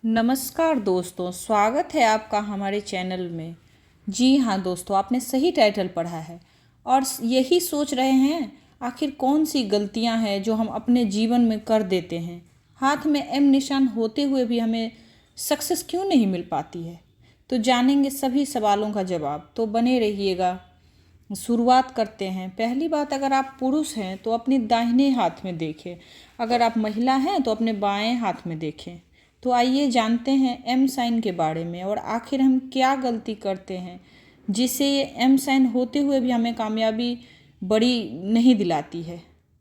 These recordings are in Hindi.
नमस्कार दोस्तों, स्वागत है आपका हमारे चैनल में। जी हाँ दोस्तों, आपने सही टाइटल पढ़ा है और यही सोच रहे हैं आखिर कौन सी गलतियां हैं जो हम अपने जीवन में कर देते हैं। हाथ में एम निशान होते हुए भी हमें सक्सेस क्यों नहीं मिल पाती है। तो जानेंगे सभी सवालों का जवाब, तो बने रहिएगा। शुरुआत करते हैं। पहली बात, अगर आप पुरुष हैं तो अपने दाहिने हाथ में देखें, अगर आप महिला हैं तो अपने बाएं हाथ में देखें। तो आइए जानते हैं एम साइन के बारे में और आखिर हम क्या गलती करते हैं जिससे ये एम साइन होते हुए भी हमें कामयाबी बड़ी नहीं दिलाती है।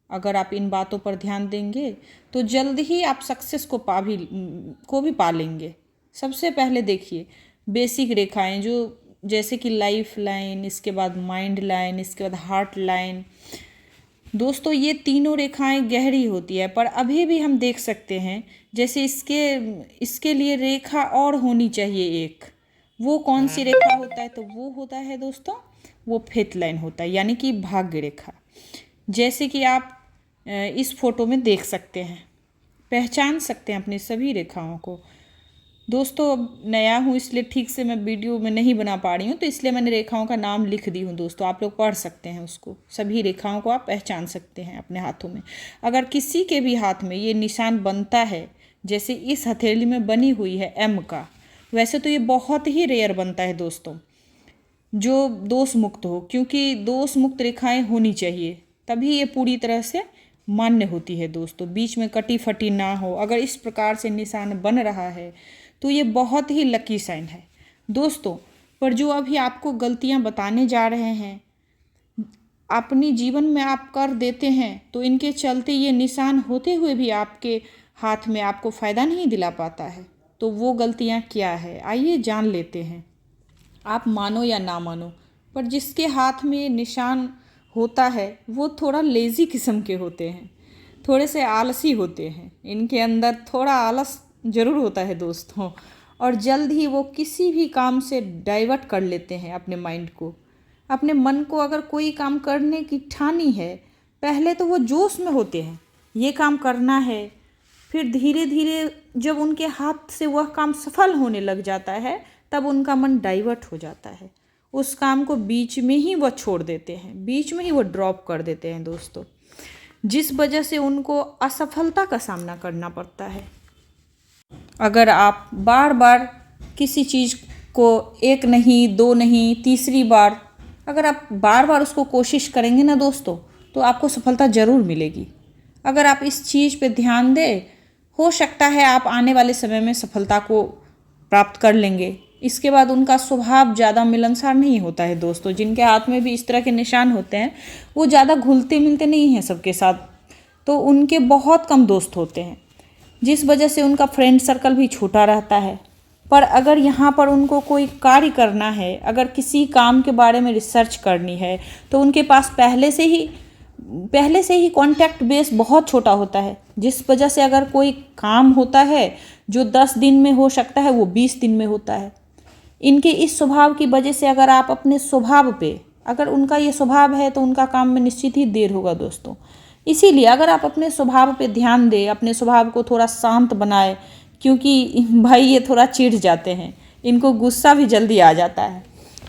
अगर आप इन बातों पर ध्यान देंगे तो जल्द ही आप सक्सेस को भी पा लेंगे। सबसे पहले देखिए बेसिक रेखाएं, जो जैसे कि लाइफ लाइन, इसके बाद माइंड लाइन, इसके बाद हार्ट लाइन। दोस्तों ये तीनों रेखाएं गहरी होती है, पर अभी भी हम देख सकते हैं जैसे इसके लिए रेखा और होनी चाहिए एक। वो कौन सी रेखा होता है? तो वो होता है दोस्तों, वो फेथ लाइन होता है, यानी कि भाग्य रेखा। जैसे कि आप इस फोटो में देख सकते हैं, पहचान सकते हैं अपनी सभी रेखाओं को। दोस्तों अब नया हूँ इसलिए ठीक से मैं वीडियो में नहीं बना पा रही हूँ, तो इसलिए मैंने रेखाओं का नाम लिख दी हूँ। दोस्तों आप लोग पढ़ सकते हैं उसको, सभी रेखाओं को आप पहचान सकते हैं अपने हाथों में। अगर किसी के भी हाथ में ये निशान बनता है, जैसे इस हथेली में बनी हुई है एम का, वैसे तो ये बहुत ही रेयर बनता है दोस्तों, जो दोष मुक्त हो, क्योंकि दोष मुक्त रेखाएं होनी चाहिए तभी ये पूरी तरह से मान्य होती है। दोस्तों बीच में कटी फटी ना हो, अगर इस प्रकार से निशान बन रहा है तो ये बहुत ही लकी साइन है दोस्तों। पर जो अभी आपको गलतियां बताने जा रहे हैं अपनी जीवन में आप कर देते हैं, तो इनके चलते ये निशान होते हुए भी आपके हाथ में आपको फ़ायदा नहीं दिला पाता है। तो वो गलतियां क्या है, आइए जान लेते हैं। आप मानो या ना मानो, पर जिसके हाथ में निशान होता है वो थोड़ा लेज़ी किस्म के होते हैं, थोड़े से आलसी होते हैं। इनके अंदर थोड़ा आलस ज़रूर होता है दोस्तों, और जल्द ही वो किसी भी काम से डाइवर्ट कर लेते हैं अपने माइंड को, अपने मन को। अगर कोई काम करने की ठानी है, पहले तो वो जोश में होते हैं, ये काम करना है। फिर धीरे धीरे जब उनके हाथ से वह काम सफल होने लग जाता है, तब उनका मन डाइवर्ट हो जाता है। उस काम को बीच में ही वह छोड़ देते हैं, बीच में ही वो ड्रॉप कर देते हैं दोस्तों, जिस वजह से उनको असफलता का सामना करना पड़ता है। अगर आप बार बार किसी चीज़ को एक नहीं, दो नहीं, तीसरी बार अगर आप बार बार उसको कोशिश करेंगे ना दोस्तों, तो आपको सफलता ज़रूर मिलेगी। अगर आप इस चीज़ पे ध्यान दें, हो सकता है आप आने वाले समय में सफलता को प्राप्त कर लेंगे। इसके बाद उनका स्वभाव ज़्यादा मिलनसार नहीं होता है दोस्तों। जिनके हाथ में भी इस तरह के निशान होते हैं वो ज़्यादा घुलते मिलते नहीं हैं सबके साथ, तो उनके बहुत कम दोस्त होते हैं, जिस वजह से उनका फ्रेंड सर्कल भी छोटा रहता है। पर अगर यहाँ पर उनको कोई कार्य करना है, अगर किसी काम के बारे में रिसर्च करनी है, तो उनके पास पहले से ही कॉन्टैक्ट बेस बहुत छोटा होता है, जिस वजह से अगर कोई काम होता है जो 10 दिन में हो सकता है, वो 20 दिन में होता है। इनके इस स्वभाव की वजह से अगर आप अपने स्वभाव पे, अगर उनका ये स्वभाव है तो उनका काम में निश्चित ही देर होगा दोस्तों। इसीलिए अगर आप अपने स्वभाव पे ध्यान दें, अपने स्वभाव को थोड़ा शांत बनाएं, क्योंकि भाई ये थोड़ा चिढ़ जाते हैं, इनको गुस्सा भी जल्दी आ जाता है,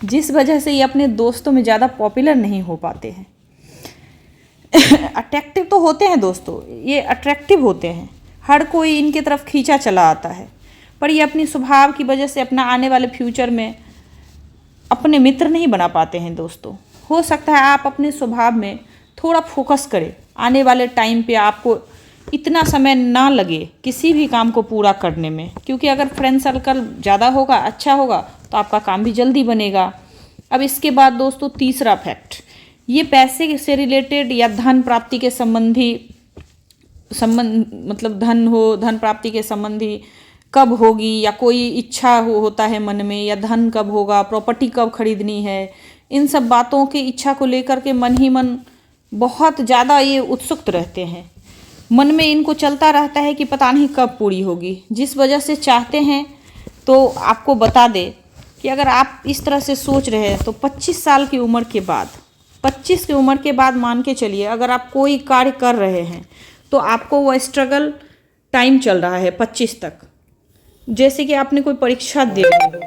जिस वजह से ये अपने दोस्तों में ज़्यादा पॉपुलर नहीं हो पाते हैं। अट्रैक्टिव तो होते हैं दोस्तों, ये अट्रैक्टिव होते हैं, हर कोई इनके तरफ खींचा चला आता है, पर ये अपनी स्वभाव की वजह से अपना आने वाले फ्यूचर में अपने मित्र नहीं बना पाते हैं दोस्तों। हो सकता है आप अपने स्वभाव में थोड़ा फोकस करें, आने वाले टाइम पे आपको इतना समय ना लगे किसी भी काम को पूरा करने में, क्योंकि अगर फ्रेंड सर्कल ज़्यादा होगा, अच्छा होगा, तो आपका काम भी जल्दी बनेगा। अब इसके बाद दोस्तों तीसरा फैक्ट, ये पैसे से रिलेटेड या धन प्राप्ति के मतलब धन प्राप्ति के संबंधी कब होगी, या कोई इच्छा होता है मन में, या धन कब होगा, प्रॉपर्टी कब खरीदनी है, इन सब बातों की इच्छा को लेकर के मन ही मन बहुत ज़्यादा ये उत्सुक रहते हैं। मन में इनको चलता रहता है कि पता नहीं कब पूरी होगी, जिस वजह से चाहते हैं। तो आपको बता दें कि अगर आप इस तरह से सोच रहे हैं तो 25 साल की उम्र के बाद, 25 की उम्र के बाद मान के चलिए, अगर आप कोई कार्य कर रहे हैं तो आपको वो स्ट्रगल टाइम चल रहा है 25 तक, जैसे कि आपने कोई परीक्षा दे ली हो,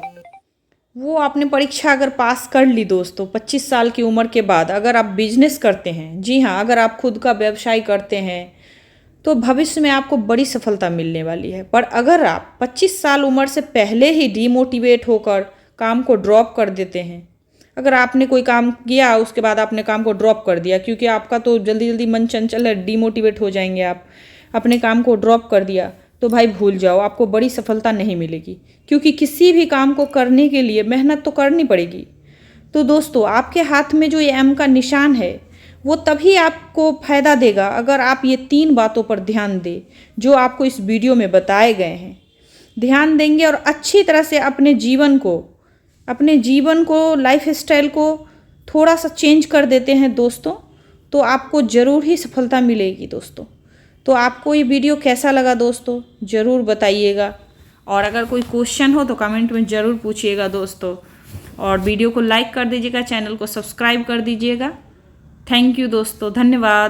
वो आपने परीक्षा अगर पास कर ली दोस्तों 25 साल की उम्र के बाद, अगर आप बिजनेस करते हैं, जी हाँ, अगर आप खुद का व्यवसाय करते हैं तो भविष्य में आपको बड़ी सफलता मिलने वाली है। पर अगर आप 25 साल उम्र से पहले ही डीमोटिवेट होकर काम को ड्रॉप कर देते हैं, अगर आपने कोई काम किया उसके बाद आपने काम को ड्रॉप कर दिया क्योंकि आपका तो जल्दी जल्दी मन चंचल है, डीमोटिवेट हो जाएंगे आप, अपने काम को ड्रॉप कर दिया, तो भाई भूल जाओ, आपको बड़ी सफलता नहीं मिलेगी। क्योंकि किसी भी काम को करने के लिए मेहनत तो करनी पड़ेगी। तो दोस्तों, आपके हाथ में जो ये एम का निशान है वो तभी आपको फ़ायदा देगा अगर आप ये 3 बातों पर ध्यान दें जो आपको इस वीडियो में बताए गए हैं। ध्यान देंगे और अच्छी तरह से अपने जीवन को लाइफ स्टाइल को थोड़ा सा चेंज कर देते हैं दोस्तों, तो आपको ज़रूर ही सफलता मिलेगी दोस्तों। तो आपको ये वीडियो कैसा लगा दोस्तों, ज़रूर बताइएगा। और अगर कोई क्वेश्चन हो तो कमेंट में ज़रूर पूछिएगा दोस्तों। और वीडियो को लाइक कर दीजिएगा, चैनल को सब्सक्राइब कर दीजिएगा। थैंक यू दोस्तों, धन्यवाद।